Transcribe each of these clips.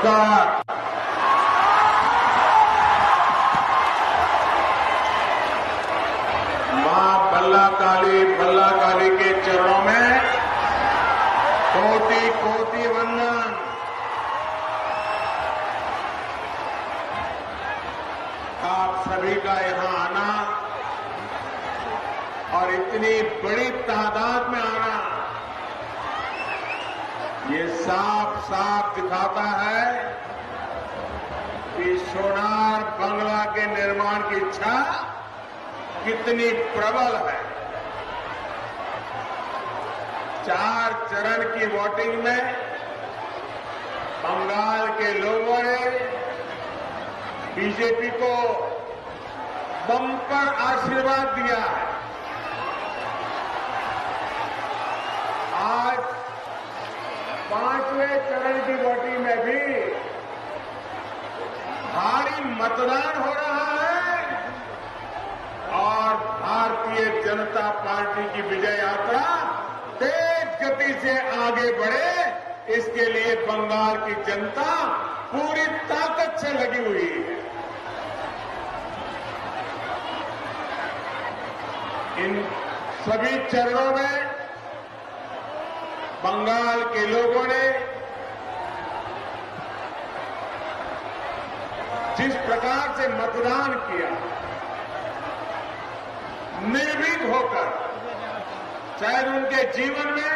नमस्कार। मां बल्ला काली के चरणों में कोटि कोटि वंदन। आप सभी का यहां आना और इतनी बड़ी तादाद में आना ये साफ साफ दिखाता है कि सोनार बंगला के निर्माण की इच्छा कितनी प्रबल है। 4 चरण की वोटिंग में बंगाल के लोगों ने बीजेपी को बम्पर आशीर्वाद दिया है। आज 5वें चरण की वोटिंग में भी भारी मतदान हो रहा है और भारतीय जनता पार्टी की विजय यात्रा तेज गति से आगे बढ़े, इसके लिए बंगाल की जनता पूरी ताकत से लगी हुई है। इन सभी चरणों में बंगाल के लोगों ने जिस प्रकार से मतदान किया, निर्भीक होकर, चाहे उनके जीवन में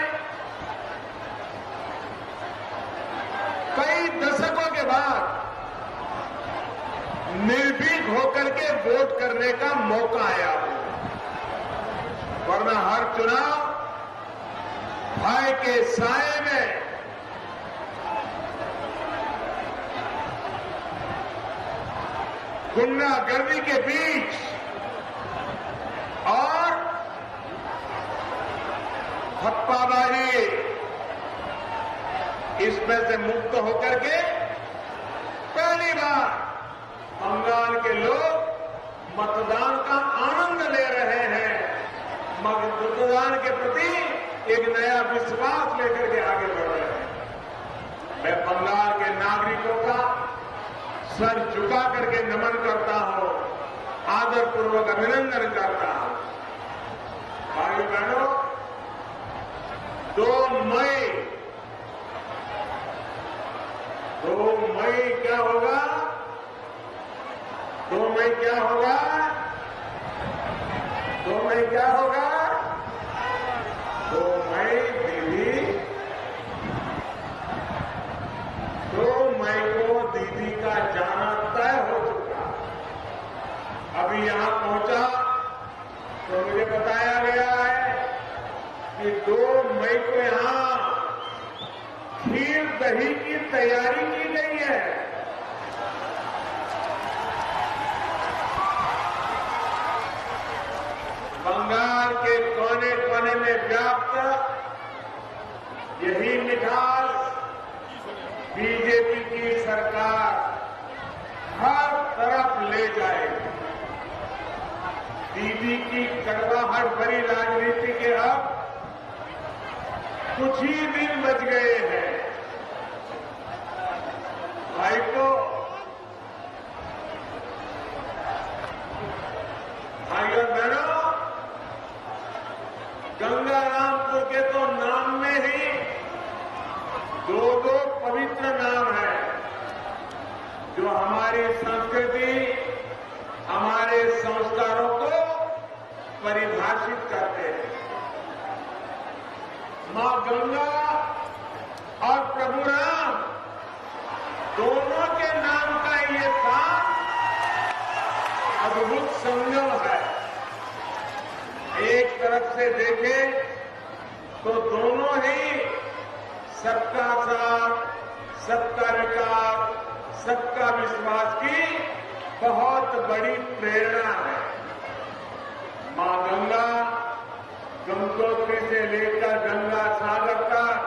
कई दशकों के बाद निर्भीक होकर के वोट करने का मौका आया, वरना हर चुनाव भय के साए में गुंडागर्दी के बीच और थप्पाबाजी, इसमें से मुक्त होकर के पहली बार बंगाल के लोग मतदान का आनंद ले रहे हैं, मतदान के प्रति एक नया विश्वास लेकर के आगे बढ़ रहे हैं। मैं बंगाल के नागरिकों का सर झुका करके नमन करता हूं, आदरपूर्वक अभिनंदन करता हूं। भाइयों बहनों, 2 मई क्या होगा? 2 मई क्या होगा? 2 मई क्या होगा? 2 मई दीदी, 2 मई को दीदी का जाना तय हो चुका। अभी यहां पहुंचा तो मुझे बताया गया है कि 2 मई को यहां खीर दही की तैयारी की गई है। बंगाल के कोने कोने में व्याप्त यही मिठास बीजेपी की सरकार हर तरफ ले जाएगी। दीदी की कड़वाहट भरी राजनीति के अब कुछ ही दिन बच गए हैं। भाई को भाइयों बहनों, गंगारामपुर के तो नाम में ही 2 पवित्र नाम हैं, जो हमारी संस्कृति, हमारे संस्कारों को परिभाषित करते हैं। मां गंगा और प्रभु राम दोनों के नाम का ये काम अद्भुत संगम है। एक तरफ से देखें तो दोनों ही सबका साथ, सबका विकास, सबका विश्वास की बहुत बड़ी प्रेरणा है। मां गंगा गंगोत्री से लेकर गंगा सागर तक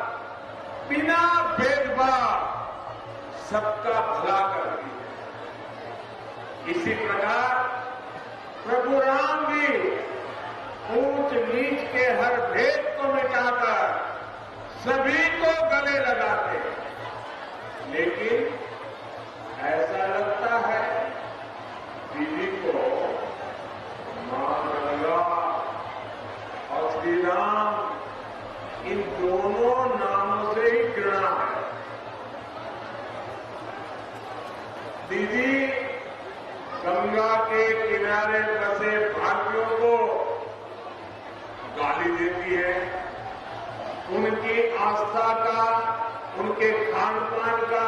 बिना भेदभाव सबका भला करती है। इसी प्रकार प्रभु राम भी ऊंच नीच के हर भेद को मिटाकर सभी को गले लगाते, लेकिन आस्था का, उनके खान पान का,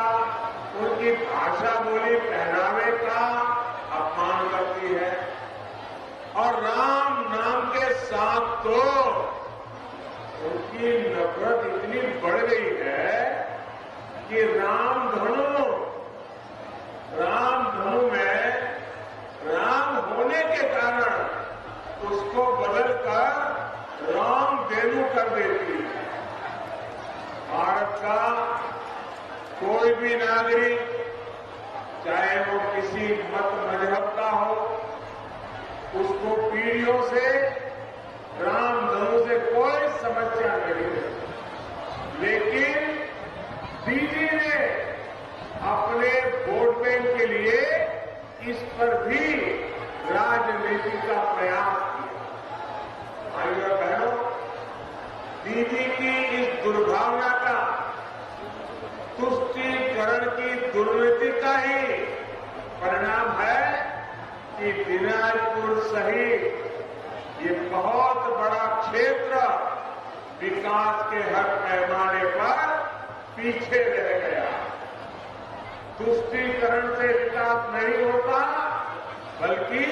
उनकी भाषा बोली पहनावे का अपमान करती है। और राम नाम के साथ तो उनकी नफरत इतनी बढ़ गई है कि रामधनु में राम होने के कारण उसको बदलकर रामधेनु कर देती है। भारत का कोई भी नागरिक, चाहे वो किसी मत मजहब का हो, उसको पीढ़ियों से रामधनु से कोई समस्या नहीं है। लेकिन दीदी ने अपने वोट बैंक के लिए इस पर भी राजनीति का प्रयास किया। भाइयों और बहनों, दीदी की इस दुर्भावना का, तुष्टीकरण की दुर्नीति का ही परिणाम है कि दिनाजपुर सहित ये बहुत बड़ा क्षेत्र विकास के हर पैमाने पर पीछे रह गया। तुष्टीकरण से विकास नहीं होता, बल्कि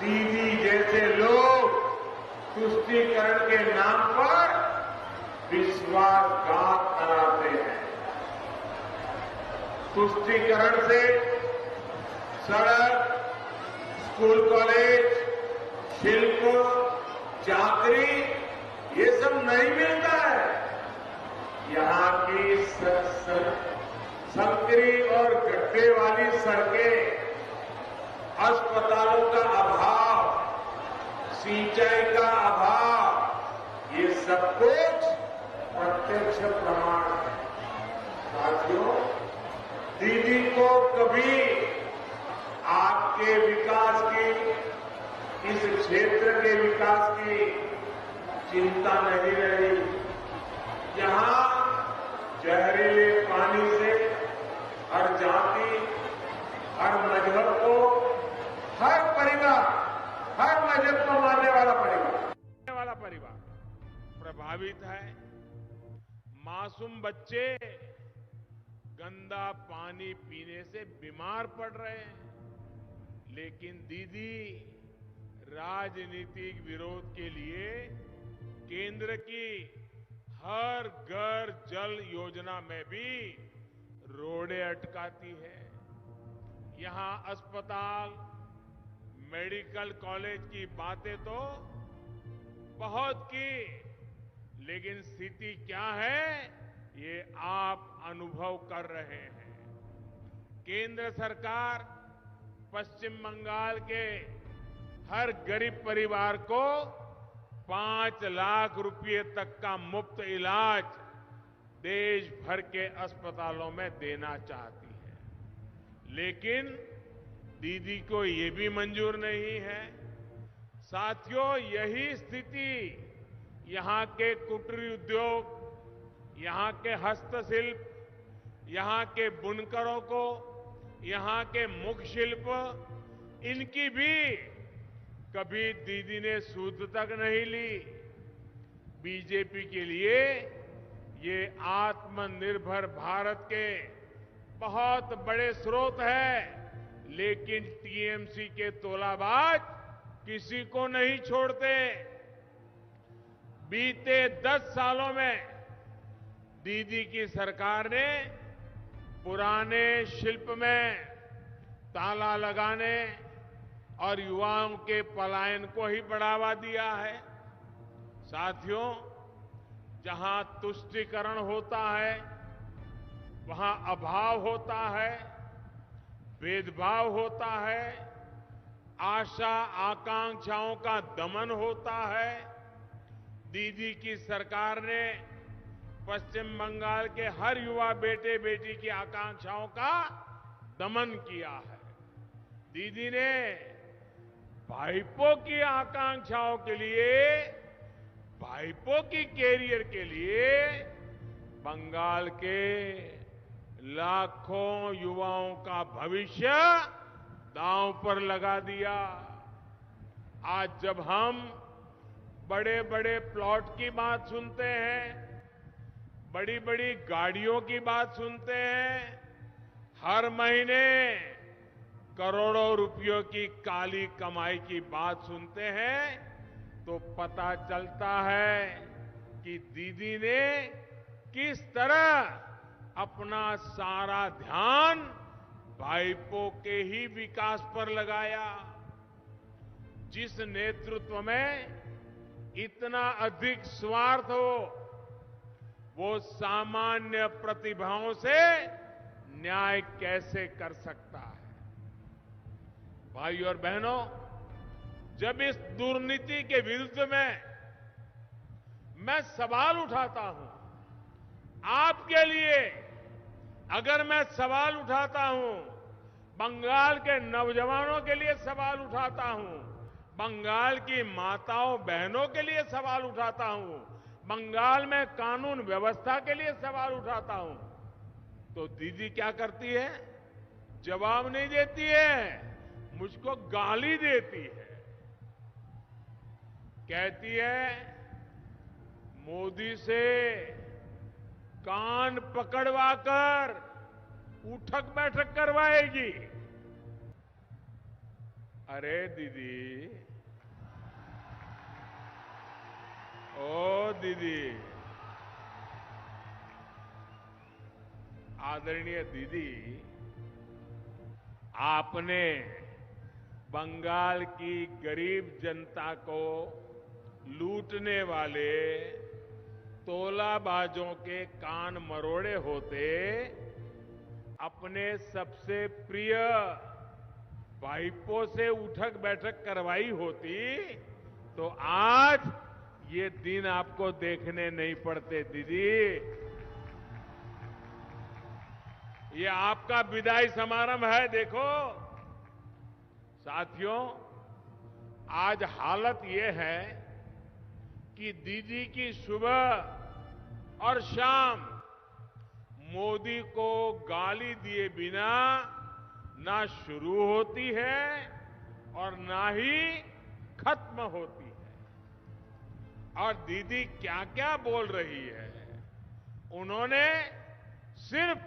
दीदी जैसे लोग तुष्टीकरण के नाम पर विश्वासघात कराते हैं। तुष्टीकरण से सड़क, स्कूल कॉलेज, शिल्प, चाकरी ये सब नहीं मिलता है। यहां की संकरी और गड्ढे वाली सड़कें, अस्पतालों का अभाव, सिंचाई का अभाव, ये सब कुछ प्रत्यक्ष प्रमाण है। साथियों, दीदी को कभी आपके विकास की, इस क्षेत्र के विकास की चिंता नहीं रही। यहां जहरीले पानी से हर जाति, हर मजहब को, हर परिवार, हर मजहब को मानने वाला परिवार प्रभावित है। मासूम बच्चे गंदा पानी पीने से बीमार पड़ रहे हैं। लेकिन दीदी राजनीतिक विरोध के लिए केंद्र की हर घर जल योजना में भी रोड़े अटकाती है। यहां अस्पताल, मेडिकल कॉलेज की बातें तो बहुत की, लेकिन स्थिति क्या है ये आप अनुभव कर रहे हैं। केंद्र सरकार पश्चिम बंगाल के हर गरीब परिवार को 5 लाख रुपए तक का मुफ्त इलाज देश भर के अस्पतालों में देना चाहती है। लेकिन दीदी को ये भी मंजूर नहीं है। साथियों, यही स्थिति यहां के कुटीर उद्योग, यहां के हस्तशिल्प, यहां के बुनकरों को, यहां के मुख शिल्प, इनकी भी कभी दीदी ने सूद तक नहीं ली। बीजेपी के लिए ये आत्मनिर्भर भारत के बहुत बड़े स्रोत है। लेकिन टीएमसी के तोलाबाज किसी को नहीं छोड़ते। बीते 10 सालों में दीदी की सरकार ने पुराने शिल्प में ताला लगाने और युवाओं के पलायन को ही बढ़ावा दिया है। साथियों, जहां तुष्टीकरण होता है, वहां अभाव होता है, भेदभाव होता है, आशा आकांक्षाओं का दमन होता है। दीदी की सरकार ने पश्चिम बंगाल के हर युवा बेटे बेटी की आकांक्षाओं का दमन किया है। दीदी ने भाइपों की आकांक्षाओं के लिए, भाइपों की कैरियर के लिए बंगाल के लाखों युवाओं का भविष्य दांव पर लगा दिया। आज जब हम बड़े बड़े प्लॉट की बात सुनते हैं, बड़ी बड़ी गाड़ियों की बात सुनते हैं, हर महीने करोड़ों रुपयों की काली कमाई की बात सुनते हैं, तो पता चलता है कि दीदी ने किस तरह अपना सारा ध्यान भाइपों के ही विकास पर लगाया। जिस नेतृत्व में इतना अधिक स्वार्थ हो, वो सामान्य प्रतिभाओं से न्याय कैसे कर सकता है। भाई और बहनों, जब इस दुर्नीति के विरुद्ध में मैं सवाल उठाता हूं, आपके लिए अगर मैं सवाल उठाता हूं, बंगाल के नौजवानों के लिए सवाल उठाता हूं, बंगाल की माताओं बहनों के लिए सवाल उठाता हूं, बंगाल में कानून व्यवस्था के लिए सवाल उठाता हूं, तो दीदी क्या करती है? जवाब नहीं देती है, मुझको गाली देती है। कहती है मोदी से कान पकड़वाकर उठक बैठक करवाएगी। अरे दीदी, ओ दीदी, आदरणीय दीदी, आपने बंगाल की गरीब जनता को लूटने वाले तोलाबाजों के कान मरोड़े होते अपने सबसे प्रिय भाइपों से उठक बैठक करवाई होती, तो आज ये दिन आपको देखने नहीं पड़ते। दीदी, ये आपका विदाई समारोह है। देखो साथियों, आज हालत ये है कि दीदी की सुबह और शाम मोदी को गाली दिए बिना ना शुरू होती है और ना ही खत्म होती है। और दीदी क्या क्या बोल रही है। उन्होंने सिर्फ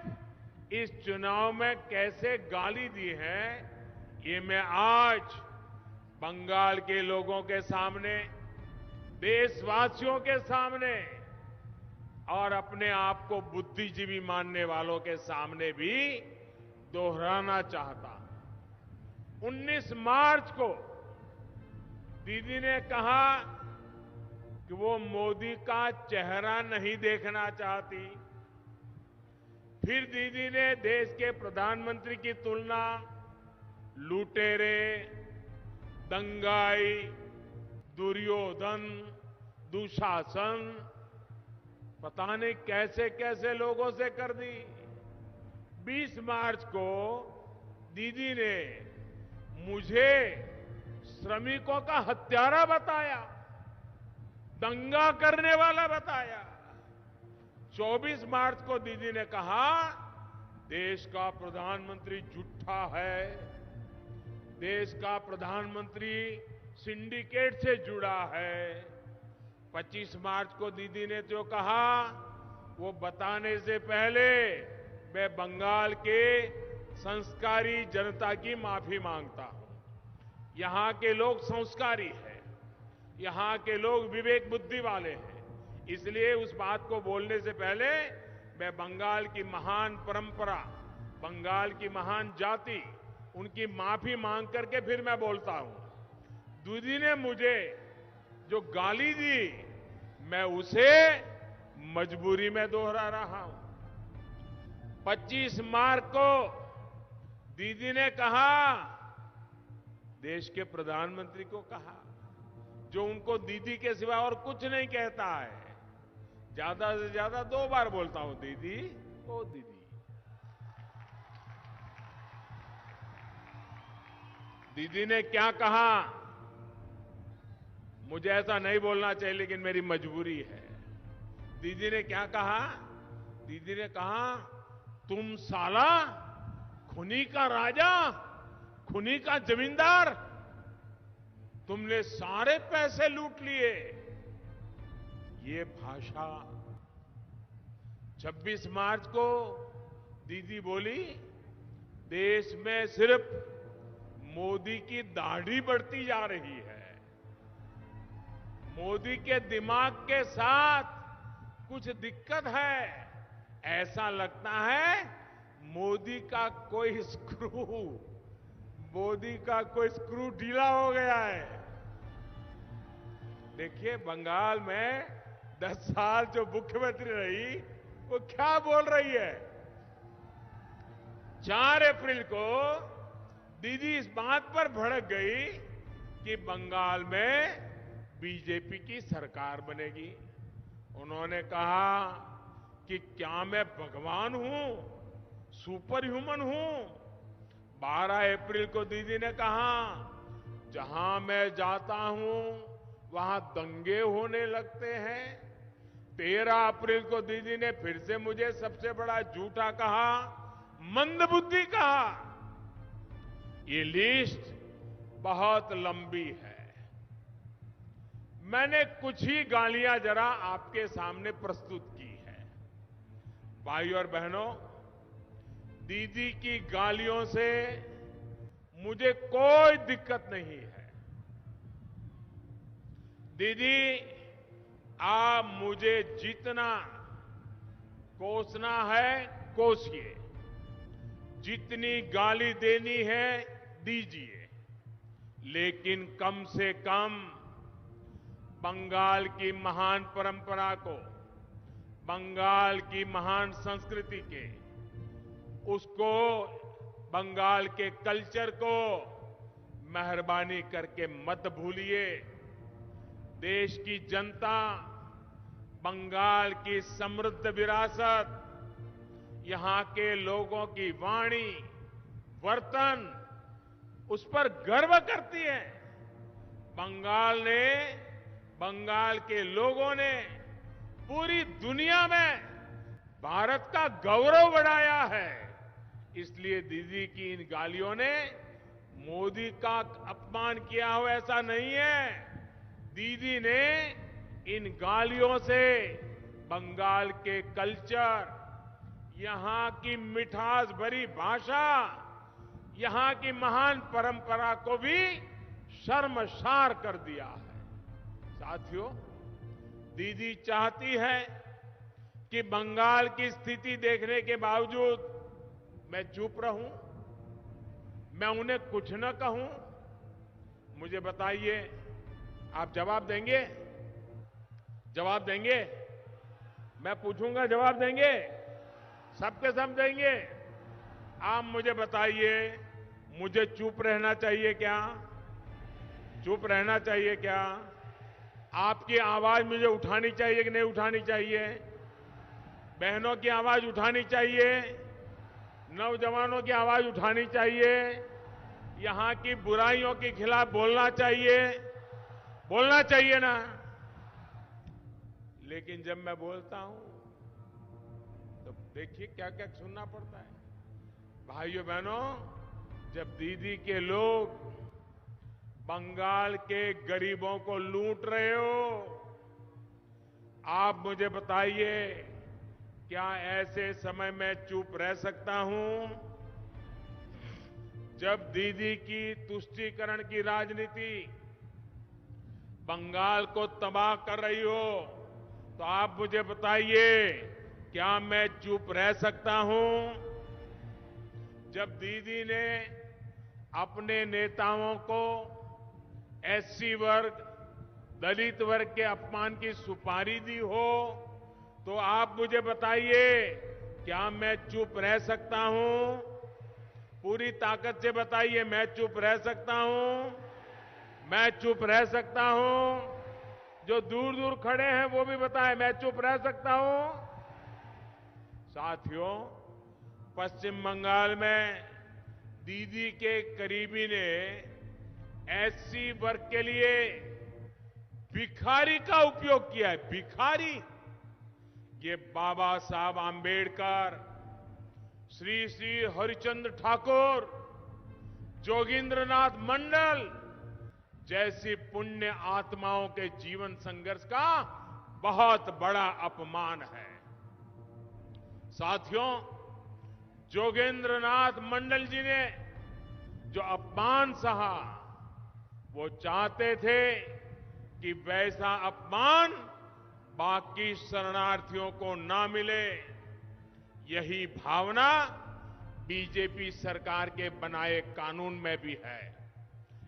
इस चुनाव में कैसे गाली दी है, ये मैं आज बंगाल के लोगों के सामने, देशवासियों के सामने और अपने आप को बुद्धिजीवी मानने वालों के सामने भी दोहराना चाहता हूं। 19 मार्च को दीदी ने कहा कि वो मोदी का चेहरा नहीं देखना चाहती। फिर दीदी ने देश के प्रधानमंत्री की तुलना लुटेरे, दंगाई, दुर्योधन, दुशासन, पता नहीं कैसे कैसे लोगों से कर दी। 20 मार्च को दीदी ने मुझे श्रमिकों का हत्यारा बताया, दंगा करने वाला बताया। 24 मार्च को दीदी ने कहा देश का प्रधानमंत्री झूठा है, देश का प्रधानमंत्री सिंडिकेट से जुड़ा है। 25 मार्च को दीदी ने जो कहा वो बताने से पहले मैं बंगाल के संस्कारी जनता की माफी मांगता हूं। यहां के लोग संस्कारी हैं, यहां के लोग विवेक बुद्धि वाले हैं, इसलिए उस बात को बोलने से पहले मैं बंगाल की महान परंपरा, बंगाल की महान जाति, उनकी माफी मांग करके फिर मैं बोलता हूं। दीदी ने मुझे जो गाली दी, मैं उसे मजबूरी में दोहरा रहा हूं। 25 मार्च को दीदी ने कहा, देश के प्रधानमंत्री को कहा, जो उनको दीदी के सिवा और कुछ नहीं कहता है। ज्यादा से ज्यादा 2 बार बोलता हूं, दीदी, ओ दीदी। दीदी ने क्या कहा, मुझे ऐसा नहीं बोलना चाहिए लेकिन मेरी मजबूरी है। दीदी ने क्या कहा? दीदी ने कहा तुम साला खुनी का राजा, खुनी का जमींदार, तुमने सारे पैसे लूट लिए। ये भाषा 26 मार्च को दीदी बोली, देश में सिर्फ मोदी की दाढ़ी बढ़ती जा रही है, मोदी के दिमाग के साथ कुछ दिक्कत है, ऐसा लगता है मोदी का कोई स्क्रू ढीला हो गया है। देखिए, बंगाल में 10 साल जो मुख्यमंत्री रही वो क्या बोल रही है। 4 अप्रैल को दीदी इस बात पर भड़क गई कि बंगाल में बीजेपी की सरकार बनेगी। उन्होंने कहा कि क्या मैं भगवान हूं, सुपर ह्यूमन हूं। 12 अप्रैल को दीदी ने कहा, जहां मैं जाता हूं वहां दंगे होने लगते हैं। 13 अप्रैल को दीदी ने फिर से मुझे सबसे बड़ा झूठा कहा, मंदबुद्धि कहा। ये लिस्ट बहुत लंबी है। मैंने कुछ ही गालियां जरा आपके सामने प्रस्तुत की है। भाइयों और बहनों, दीदी की गालियों से मुझे कोई दिक्कत नहीं है। दीदी, आप मुझे जितना कोसना है कोसिए, जितनी गाली देनी है दीजिए, लेकिन कम से कम बंगाल की महान परंपरा को, बंगाल की महान संस्कृति के, उसको, बंगाल के कल्चर को मेहरबानी करके मत भूलिए। देश की जनता बंगाल की समृद्ध विरासत, यहां के लोगों की वाणी, वर्तन, उस पर गर्व करती है। बंगाल के लोगों ने पूरी दुनिया में भारत का गौरव बढ़ाया है। इसलिए दीदी की इन गालियों ने मोदी का अपमान किया हो ऐसा नहीं है। दीदी ने इन गालियों से बंगाल के कल्चर, यहां की मिठास भरी भाषा, यहां की महान परंपरा को भी शर्मसार कर दिया है। साथियों, दीदी चाहती है कि बंगाल की स्थिति देखने के बावजूद मैं चुप रहूं, मैं उन्हें कुछ न कहूं। मुझे बताइए, आप जवाब देंगे? जवाब देंगे? मैं पूछूंगा, जवाब देंगे? सबके सब देंगे? आप मुझे बताइए, मुझे चुप रहना चाहिए क्या? चुप रहना चाहिए क्या? आपकी आवाज मुझे उठानी चाहिए कि नहीं उठानी चाहिए? बहनों की आवाज उठानी चाहिए, नौजवानों की आवाज उठानी चाहिए, यहां की बुराइयों के खिलाफ बोलना चाहिए ना। लेकिन जब मैं बोलता हूं तो देखिए क्या क्या सुनना पड़ता है। भाइयों बहनों, जब दीदी के लोग बंगाल के गरीबों को लूट रहे हो, आप मुझे बताइए, क्या ऐसे समय में चुप रह सकता हूं? जब दीदी की तुष्टीकरण की राजनीति बंगाल को तबाह कर रही हो, तो आप मुझे बताइए, क्या मैं चुप रह सकता हूं? जब दीदी ने अपने नेताओं को एससी वर्ग, दलित वर्ग के अपमान की सुपारी दी हो, तो आप मुझे बताइए, क्या मैं चुप रह सकता हूं? पूरी ताकत से बताइए, मैं चुप रह सकता हूं? मैं चुप रह सकता हूं? जो दूर दूर खड़े हैं वो भी बताएं, मैं चुप रह सकता हूं? साथियों, पश्चिम बंगाल में दीदी के करीबी ने एससी वर्ग के लिए भिखारी का उपयोग किया है। भिखारी, ये बाबा साहब आंबेडकर, श्री श्री हरिचंद्र ठाकुर, जोगिंद्रनाथ मंडल जैसी पुण्य आत्माओं के जीवन संघर्ष का बहुत बड़ा अपमान है। साथियों, जोगेंद्र नाथ मंडल जी ने जो अपमान सहा, वो चाहते थे कि वैसा अपमान बाकी शरणार्थियों को ना मिले। यही भावना बीजेपी सरकार के बनाए कानून में भी है।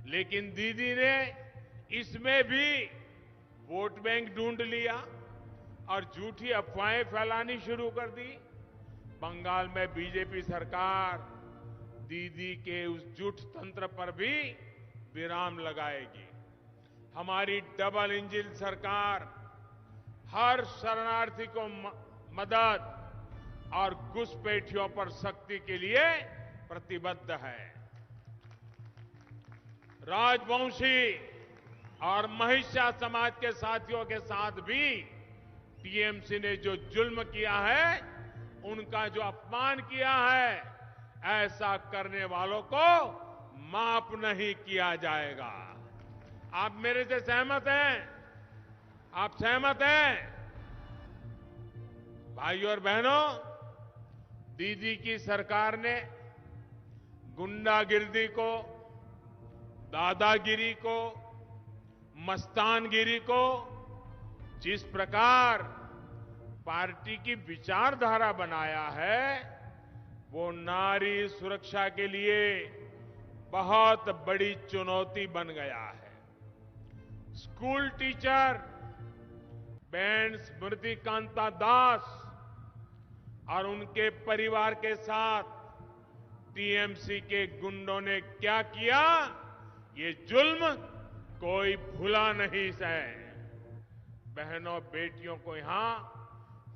लेकिन दीदी ने इसमें भी वोट बैंक ढूंढ लिया और झूठी अफवाहें फैलानी शुरू कर दी। बंगाल में बीजेपी सरकार दीदी के उस झूठ तंत्र पर भी विराम लगाएगी। हमारी डबल इंजन सरकार हर शरणार्थी को मदद और घुसपैठियों पर सख्ती के लिए प्रतिबद्ध है। राजवंशी और महिषा समाज के साथियों के साथ भी टीएमसी ने जो जुल्म किया है, उनका जो अपमान किया है, ऐसा करने वालों को माफ नहीं किया जाएगा। आप मेरे से सहमत हैं? आप सहमत हैं? भाइयों और बहनों, दीदी की सरकार ने गुंडागिर्दी को, दादागिरी को, मस्तानगिरी को जिस प्रकार पार्टी की विचारधारा बनाया है, वो नारी सुरक्षा के लिए बहुत बड़ी चुनौती बन गया है। स्कूल टीचर बहन स्मृति कांता दास और उनके परिवार के साथ टीएमसी के गुंडों ने क्या किया, ये जुल्म कोई भुला नहीं सके। बहनों बेटियों को यहां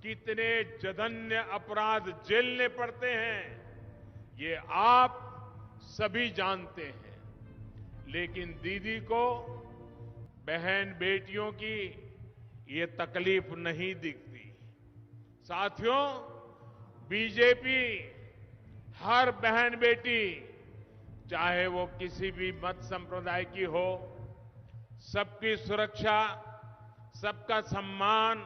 कितने जघन्य अपराध झेलने पड़ते हैं, ये आप सभी जानते हैं। लेकिन दीदी को बहन बेटियों की ये तकलीफ नहीं दिखती। साथियों, बीजेपी हर बहन बेटी, चाहे वो किसी भी मत संप्रदाय की हो, सबकी सुरक्षा, सबका सम्मान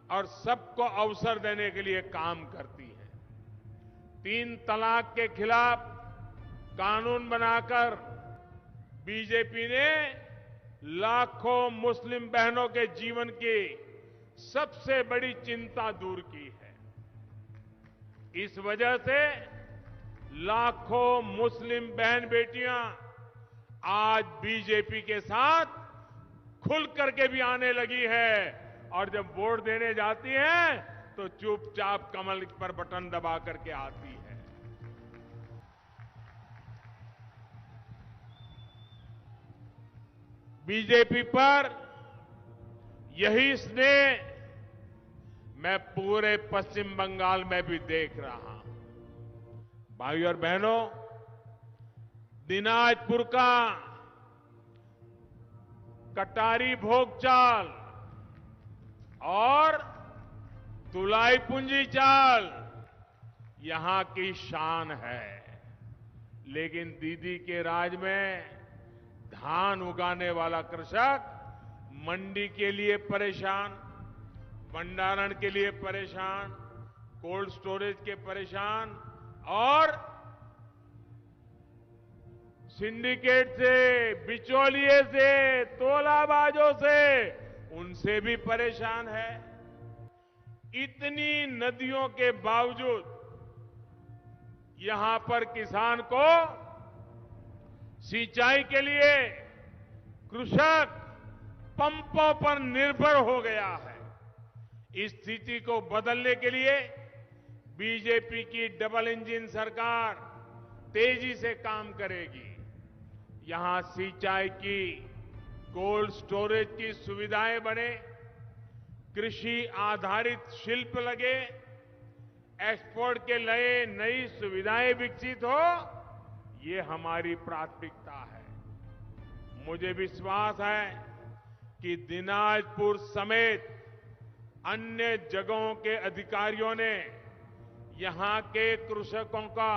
और सबको अवसर देने के लिए काम करती है। 3 तलाक के खिलाफ कानून बनाकर बीजेपी ने लाखों मुस्लिम बहनों के जीवन की सबसे बड़ी चिंता दूर की है। इस वजह से लाखों मुस्लिम बहन बेटियां आज बीजेपी के साथ खुल करके भी आने लगी है, और जब वोट देने जाती है तो चुपचाप कमल पर बटन दबा करके आती है। बीजेपी पर यही स्नेह मैं पूरे पश्चिम बंगाल में भी देख रहा हूं। भाइयों और बहनों, दिनाजपुर का कटारी भोग चाल और तुलाई पुंजी चाल यहां की शान है। लेकिन दीदी के राज में धान उगाने वाला कृषक मंडी के लिए परेशान, भंडारण के लिए परेशान, कोल्ड स्टोरेज के परेशान, और सिंडिकेट से, बिचौलिए से, तोलाबाजों से, उनसे भी परेशान है। इतनी नदियों के बावजूद यहां पर किसान को सिंचाई के लिए कृषक पंपों पर निर्भर हो गया है। इस स्थिति को बदलने के लिए बीजेपी की डबल इंजन सरकार तेजी से काम करेगी। यहां सिंचाई की, कोल्ड स्टोरेज की सुविधाएं बने, कृषि आधारित शिल्प लगे, एक्सपोर्ट के लिए नई सुविधाएं विकसित हो, ये हमारी प्राथमिकता है। मुझे विश्वास है कि दिनाजपुर समेत अन्य जगहों के अधिकारियों ने यहां के कृषकों का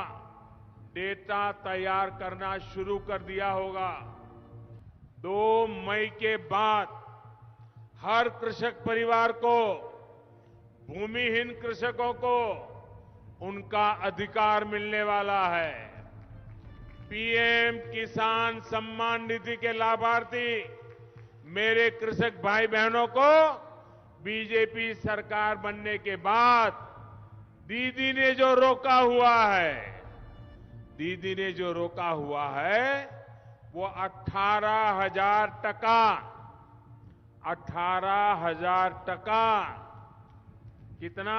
डेटा तैयार करना शुरू कर दिया होगा। 2 मई के बाद हर कृषक परिवार को, भूमिहीन कृषकों को उनका अधिकार मिलने वाला है। पीएम किसान सम्मान निधि के लाभार्थी मेरे कृषक भाई बहनों को बीजेपी सरकार बनने के बाद दीदी ने जो रोका हुआ है, दीदी ने जो रोका हुआ है वो 18,000 टका, 18,000 टका। कितना?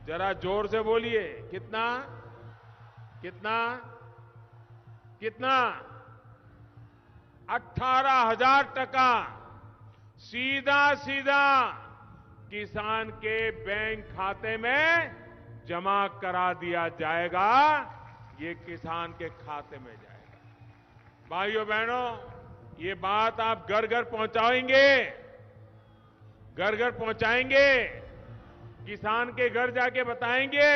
जरा जोर से बोलिए, कितना कितना कितना? 18,000 टका सीधा सीधा किसान के बैंक खाते में जमा करा दिया जाएगा। ये किसान के खाते में जाएगा। भाइयों बहनों, ये बात आप घर घर पहुंचाएंगे, घर घर पहुंचाएंगे, किसान के घर जाके बताएंगे,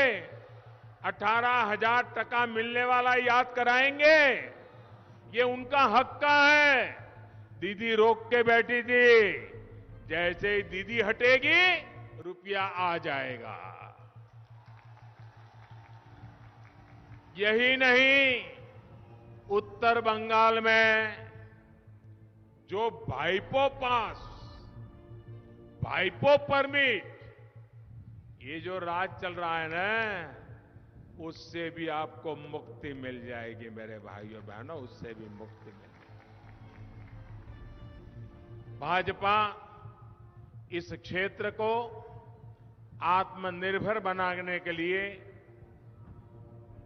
18,000 टका मिलने वाला याद कराएंगे। ये उनका हक का है। दीदी रोक के बैठी थी, जैसे ही दीदी हटेगी रुपया आ जाएगा। यही नहीं, उत्तर बंगाल में जो भाइपो पास, भाइपो परमिट, ये जो राज चल रहा है ना, उससे भी आपको मुक्ति मिल जाएगी मेरे भाइयों बहनों, उससे भी मुक्ति मिल जाएगी। भाजपा इस क्षेत्र को आत्मनिर्भर बनाने के लिए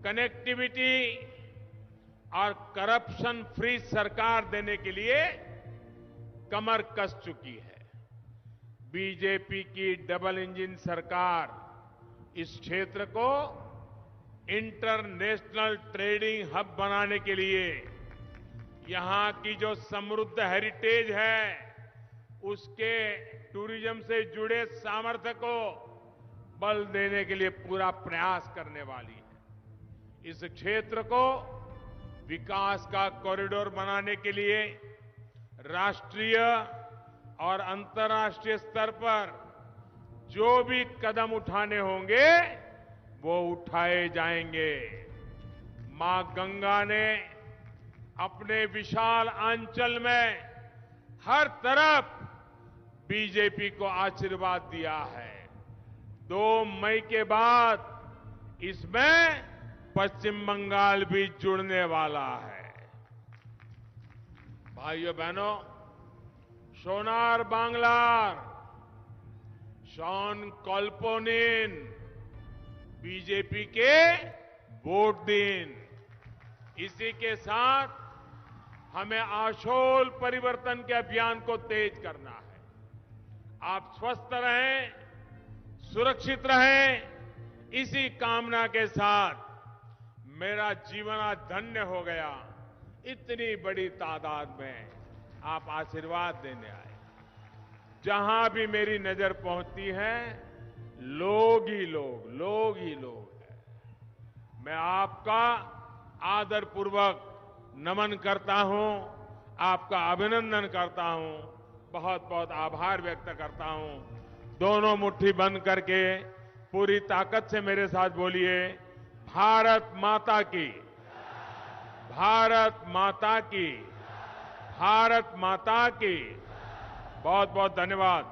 कनेक्टिविटी और करप्शन फ्री सरकार देने के लिए कमर कस चुकी है। बीजेपी की डबल इंजन सरकार इस क्षेत्र को इंटरनेशनल ट्रेडिंग हब बनाने के लिए, यहां की जो समृद्ध हेरिटेज है उसके टूरिज्म से जुड़े सामर्थ्य को बल देने के लिए पूरा प्रयास करने वाली है। इस क्षेत्र को विकास का कॉरिडोर बनाने के लिए राष्ट्रीय और अंतर्राष्ट्रीय स्तर पर जो भी कदम उठाने होंगे वो उठाए जाएंगे। मां गंगा ने अपने विशाल आंचल में हर तरफ बीजेपी को आशीर्वाद दिया है। 2 मई के बाद इसमें पश्चिम बंगाल भी जुड़ने वाला है। भाइयों बहनों, सोनार बांग्लार, शॉन कल्पोनिन बीजेपी के वोट दिन। इसी के साथ हमें आशोल परिवर्तन के अभियान को तेज करना है। आप स्वस्थ रहें, सुरक्षित रहें, इसी कामना के साथ मेरा जीवन आज धन्य हो गया। इतनी बड़ी तादाद में आप आशीर्वाद देने आए। जहां भी मेरी नजर पहुंचती है, लोग ही लोग, लोग ही लोग हैं। मैं आपका आदरपूर्वक नमन करता हूं, आपका अभिनंदन करता हूं, बहुत बहुत आभार व्यक्त करता हूं। दोनों मुट्ठी बंद करके पूरी ताकत से मेरे साथ बोलिए, भारत माता की, भारत माता की, भारत माता की। बहुत बहुत धन्यवाद।